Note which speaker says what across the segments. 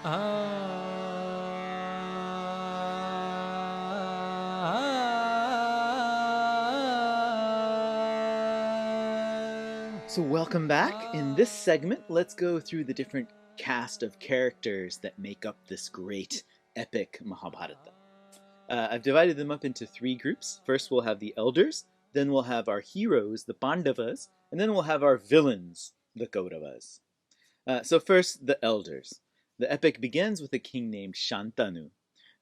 Speaker 1: So welcome back. In this segment, let's go through the different cast of characters that make up this great epic Mahabharata. I've divided them up into three groups. First, we'll have the elders, then we'll have our heroes, the Pandavas, and then we'll have our villains, the Kauravas. So first, the elders. The epic begins with a king named Shantanu,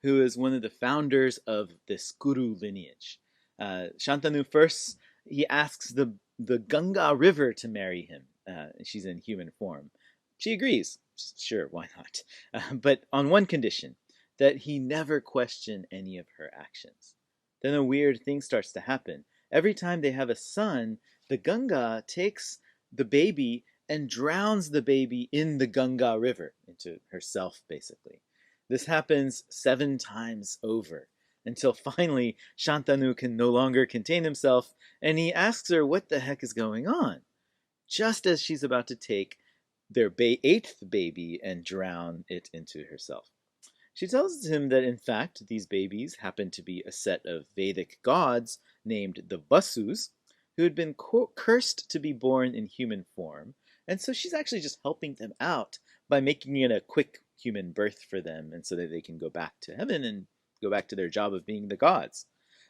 Speaker 1: who is one of the founders of this Kuru lineage. Shantanu first, he asks the Ganga River to marry him. She's in human form. She agrees. Sure, why not? But on one condition, that he never question any of her actions. Then a weird thing starts to happen. Every time they have a son, the Ganga takes the baby and drowns the baby in the Ganga River, into herself, basically. This happens 7 times over, until finally Shantanu can no longer contain himself, and he asks her what the heck is going on, just as she's about to take their 8th baby and drown it into herself. She tells him that in fact these babies happen to be a set of Vedic gods named the Vasus, who had been cursed to be born in human form, and so she's actually just helping them out by making it a quick human birth for them, and so that they can go back to heaven and go back to their job of being the gods.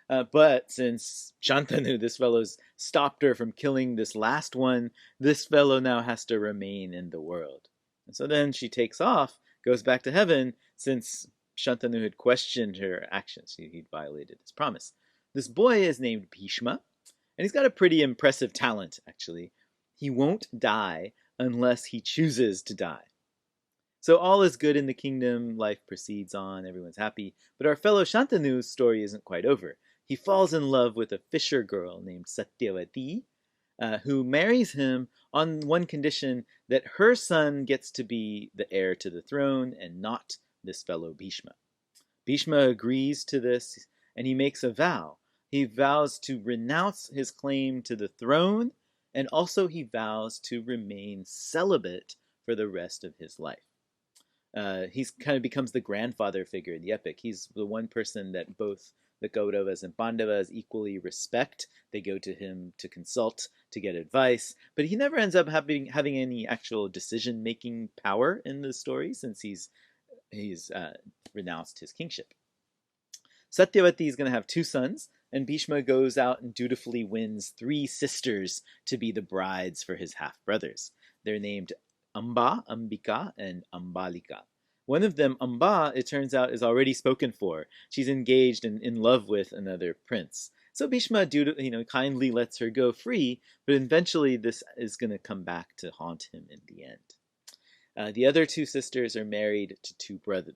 Speaker 1: But since Shantanu, this fellow's stopped her from killing this last one, this fellow now has to remain in the world. And so then she takes off, goes back to heaven, since Shantanu had questioned her actions. He'd violated his promise. This boy is named Bhishma, and he's got a pretty impressive talent, actually. He won't die unless he chooses to die. So all is good in the kingdom, life proceeds on, everyone's happy. But our fellow Shantanu's story isn't quite over. He falls in love with a fisher girl named Satyavati, who marries him on one condition, that her son gets to be the heir to the throne and not this fellow Bhishma. Bhishma agrees to this, and he makes a vow. He vows to renounce his claim to the throne, and also he vows to remain celibate for the rest of his life. He's kind of becomes the grandfather figure in the epic. He's the one person that both the Kauravas and Pandavas equally respect. They go to him to consult, to get advice, but he never ends up having any actual decision-making power in the story, since he's renounced his kingship. Satyavati is going to have 2 sons, and Bhishma goes out and dutifully wins 3 sisters to be the brides for his half-brothers. They're named Amba, Ambika, and Ambalika. One of them, Amba, it turns out, is already spoken for. She's engaged and in love with another prince. So Bhishma, kindly lets her go free, but eventually this is going to come back to haunt him in the end. The other 2 sisters are married to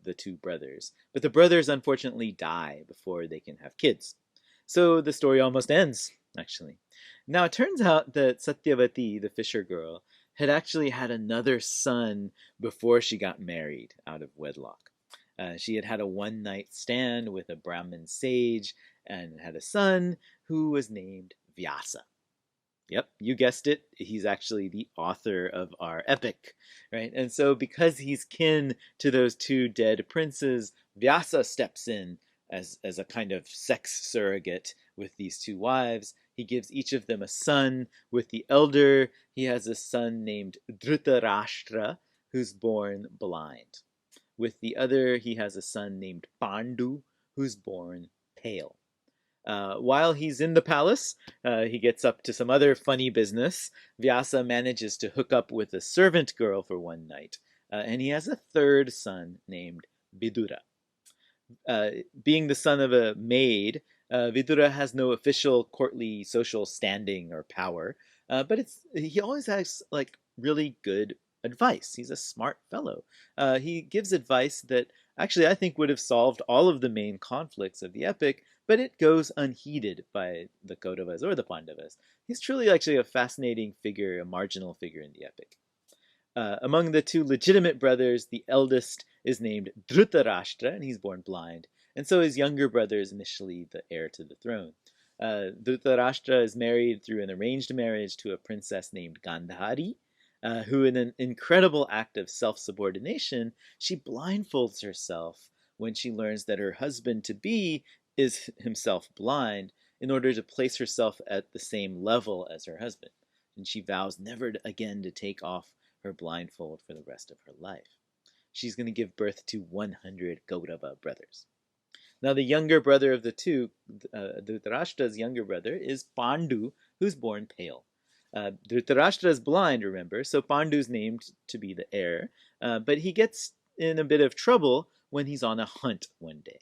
Speaker 1: the 2 brothers, but the brothers unfortunately die before they can have kids. So the story almost ends, actually. Now it turns out that Satyavati, the fisher girl, had actually had another son before she got married out of wedlock. She had had a one-night stand with a Brahmin sage and had a son who was named Vyasa. Yep, you guessed it. He's actually the author of our epic, right? And so because he's kin to those 2 dead princes, Vyasa steps in as a kind of sex surrogate with these 2 wives. He gives each of them a son. With the elder, he has a son named Dhritarashtra, who's born blind. With the other, he has a son named Pandu, who's born pale. While he's in the palace, he gets up to some other funny business. Vyasa manages to hook up with a servant girl for one night, and he has a 3rd son named Vidura. Being the son of a maid, Vidura has no official courtly social standing or power, but he always has really good advice. He's a smart fellow. He gives advice that actually I think would have solved all of the main conflicts of the epic, but it goes unheeded by the Kauravas or the Pandavas. He's truly actually a fascinating figure, a marginal figure in the epic. Among the 2 legitimate brothers, the eldest is named Dhritarashtra, and he's born blind. And so his younger brother is initially the heir to the throne. Dhritarashtra is married through an arranged marriage to a princess named Gandhari. who, in an incredible act of self-subordination, she blindfolds herself when she learns that her husband-to-be is himself blind, in order to place herself at the same level as her husband. And she vows never again to take off her blindfold for the rest of her life. She's going to give birth to 100 Kaurava brothers. Now, the younger brother of the two, Dhritarashtra's younger brother, is Pandu, who's born pale. Dhritarashtra is blind, remember, so Pandu's named to be the heir, but he gets in a bit of trouble when he's on a hunt one day.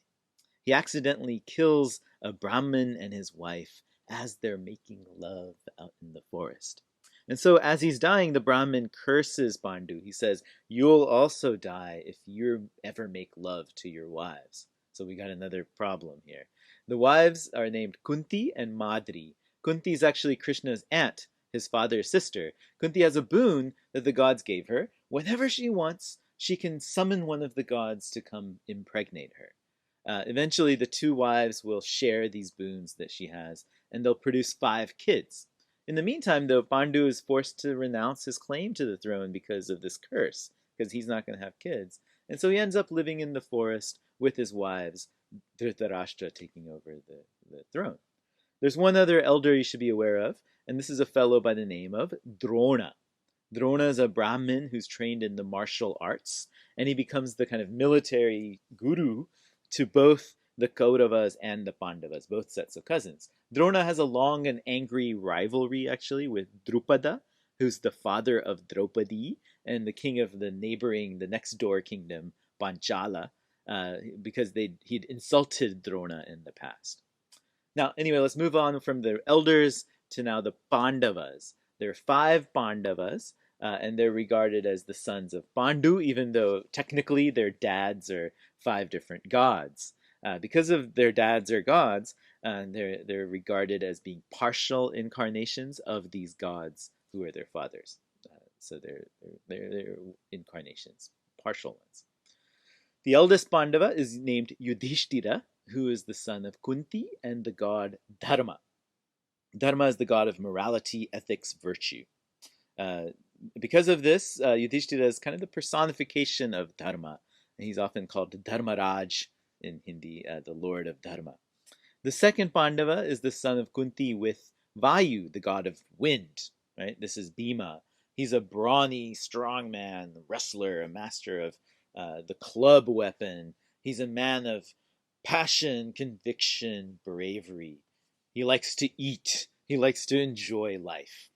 Speaker 1: He accidentally kills a Brahmin and his wife as they're making love out in the forest. And so as he's dying, the Brahmin curses Pandu. He says, "You'll also die if you ever make love to your wives." So we got another problem here. The wives are named Kunti and Madri. Kunti is actually Krishna's aunt, his father's sister. Kunti has a boon that the gods gave her. Whenever she wants, she can summon one of the gods to come impregnate her. Eventually, the two wives will share these boons that she has, and they'll produce 5 kids. In the meantime, though, Pandu is forced to renounce his claim to the throne because of this curse, because he's not going to have kids. And so he ends up living in the forest with his wives, Dhritarashtra taking over the throne. There's one other elder you should be aware of, and this is a fellow by the name of Drona. Drona is a Brahmin who's trained in the martial arts, and he becomes the kind of military guru to both the Kauravas and the Pandavas, both sets of cousins. Drona has a long and angry rivalry, actually, with Drupada, who's the father of Draupadi and the king of the next door kingdom, Panchala, because he'd insulted Drona in the past. Now, anyway, let's move on from the elders to now the Pandavas. There are 5 Pandavas, and they're regarded as the sons of Pandu, even though technically their dads are 5 different gods. Because of their dads are gods, they're regarded as being partial incarnations of these gods who are their fathers. So they're incarnations, partial ones. The eldest Pandava is named Yudhishthira, who is the son of Kunti and the god Dharma. Dharma is the god of morality, ethics, virtue. Because of this, Yudhishthira is kind of the personification of Dharma. And he's often called Dharmaraj in Hindi, the lord of Dharma. The second Pandava is the son of Kunti with Vayu, the god of wind. Right? This is Bhima. He's a brawny, strong man, wrestler, a master of the club weapon. He's a man of passion, conviction, bravery. He likes to eat. He likes to enjoy life.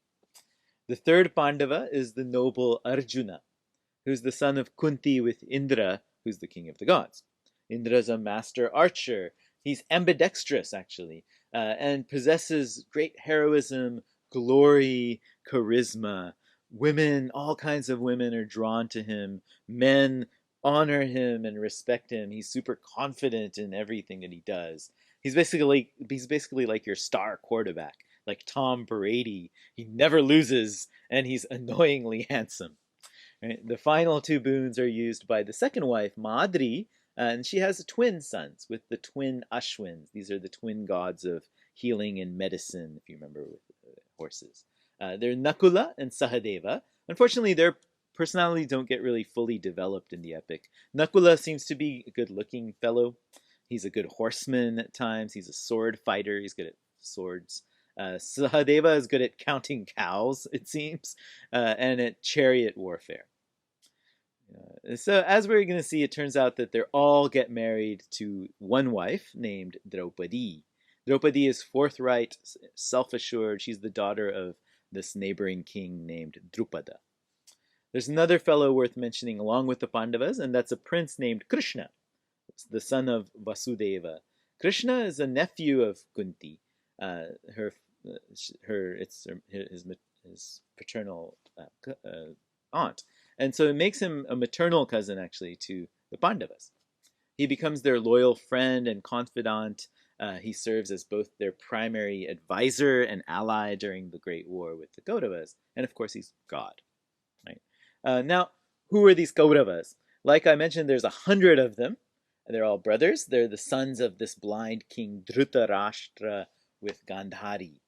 Speaker 1: The third Pandava is the noble Arjuna, who's the son of Kunti with Indra, who's the king of the gods. Indra's a master archer. He's ambidextrous, actually, and possesses great heroism, glory, charisma. Women, all kinds of women are drawn to him. Men honor him and respect him. He's super confident in everything that he does. He's basically like your star quarterback, like Tom Brady. He never loses, and he's annoyingly handsome. Right? The final 2 boons are used by the second wife, Madri, and she has twin sons with the twin Ashwins. These are the twin gods of healing and medicine, if you remember, with horses. They're Nakula and Sahadeva. Unfortunately, their personalities don't get really fully developed in the epic. Nakula seems to be a good-looking fellow. He's a good horseman at times. He's a sword fighter. He's good at swords. Sahadeva is good at counting cows, it seems, and at chariot warfare. So as we're going to see, it turns out that they all get married to one wife named Draupadi. Draupadi is forthright, self-assured. She's the daughter of this neighboring king named Drupada. There's another fellow worth mentioning along with the Pandavas, and that's a prince named Krishna, the son of Vasudeva. Krishna is a nephew of Kunti, his paternal aunt. And so it makes him a maternal cousin, actually, to the Pandavas. He becomes their loyal friend and confidant. He serves as both their primary advisor and ally during the Great War with the Kauravas. And of course, he's God. Right? Now, who are these Kauravas? Like I mentioned, there's 100 of them. They're all brothers. They're the sons of this blind king Dhritarashtra with Gandhari.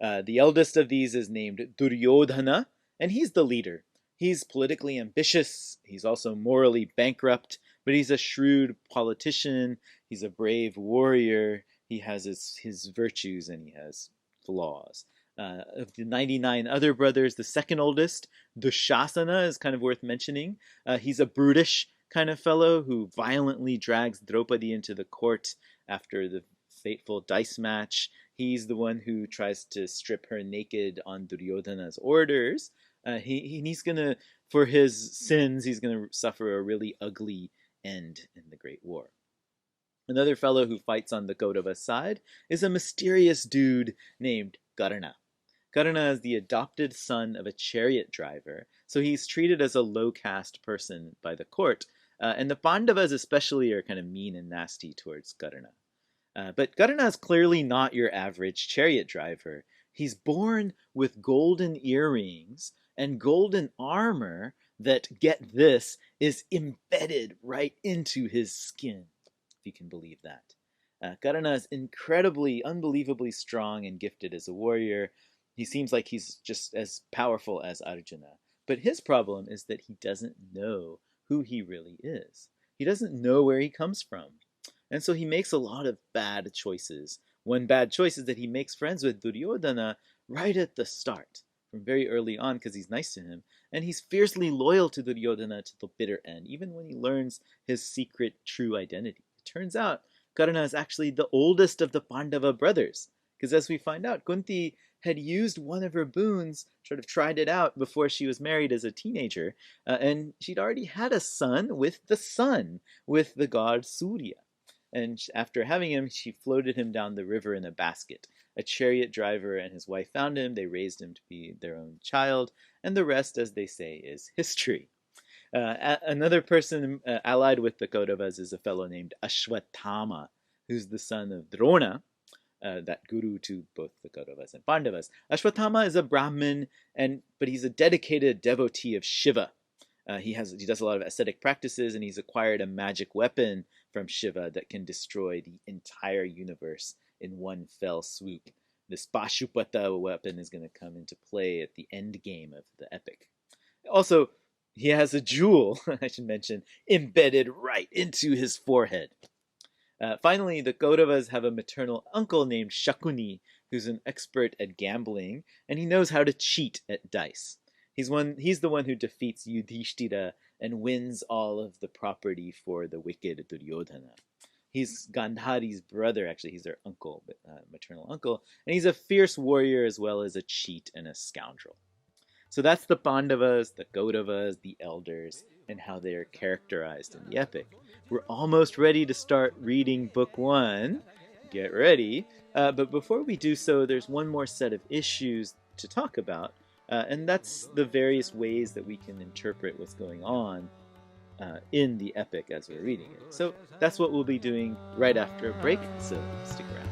Speaker 1: The eldest of these is named Duryodhana, And he's the leader. He's politically ambitious. He's also morally bankrupt, but he's a shrewd politician. He's a brave warrior. He has his virtues and he has flaws. Of the 99 other brothers, the second oldest, Dushasana, is kind of worth mentioning. He's a brutish kind of fellow who violently drags Draupadi into the court after the fateful dice match. He's the one who tries to strip her naked on Duryodhana's orders. He's gonna, for his sins, he's gonna suffer a really ugly end in the Great War. Another fellow who fights on the Kaurava's side is a mysterious dude named Karna. Karna is the adopted son of a chariot driver, so he's treated as a low-caste person by the court, and the Pandavas especially are kind of mean and nasty towards Karna. But Karna is clearly not your average chariot driver. He's born with golden earrings and golden armor that, get this, is embedded right into his skin, if you can believe that. Karna is incredibly, unbelievably strong and gifted as a warrior. He seems like he's just as powerful as Arjuna. But his problem is that he doesn't know who he really is. He doesn't know where he comes from. And so he makes a lot of bad choices. One bad choice is that he makes friends with Duryodhana right at the start, from very early on, because he's nice to him. And he's fiercely loyal to Duryodhana to the bitter end, even when he learns his secret true identity. It turns out Karna is actually the oldest of the Pandava brothers, because as we find out, Kunti had used one of her boons, sort of tried it out before she was married as a teenager, and she'd already had a son, with the god Surya. And after having him, she floated him down the river in a basket. A chariot driver and his wife found him, they raised him to be their own child, and the rest, as they say, is history. Another person allied with the Kauravas is a fellow named Ashwatthama, who's the son of Drona, that guru to both the Kauravas and Pandavas. Ashwatthama is a Brahmin, but he's a dedicated devotee of Shiva. He does a lot of ascetic practices, and he's acquired a magic weapon from Shiva that can destroy the entire universe in one fell swoop. This Pashupata weapon is going to come into play at the end game of the epic. Also, he has a jewel, I should mention, embedded right into his forehead. Finally, the Kauravas have a maternal uncle named Shakuni, who's an expert at gambling, and he knows how to cheat at dice. He's the one who defeats Yudhishthira and wins all of the property for the wicked Duryodhana. He's Gandhari's brother, actually. He's their uncle, maternal uncle, and he's a fierce warrior as well as a cheat and a scoundrel. So that's the Pandavas, the Kauravas, the elders, and how they are characterized in the epic. We're almost ready to start reading book 1. Get ready. But before we do so, there's one more set of issues to talk about, and that's the various ways that we can interpret what's going on in the epic as we're reading it. So that's what we'll be doing right after a break, so stick around.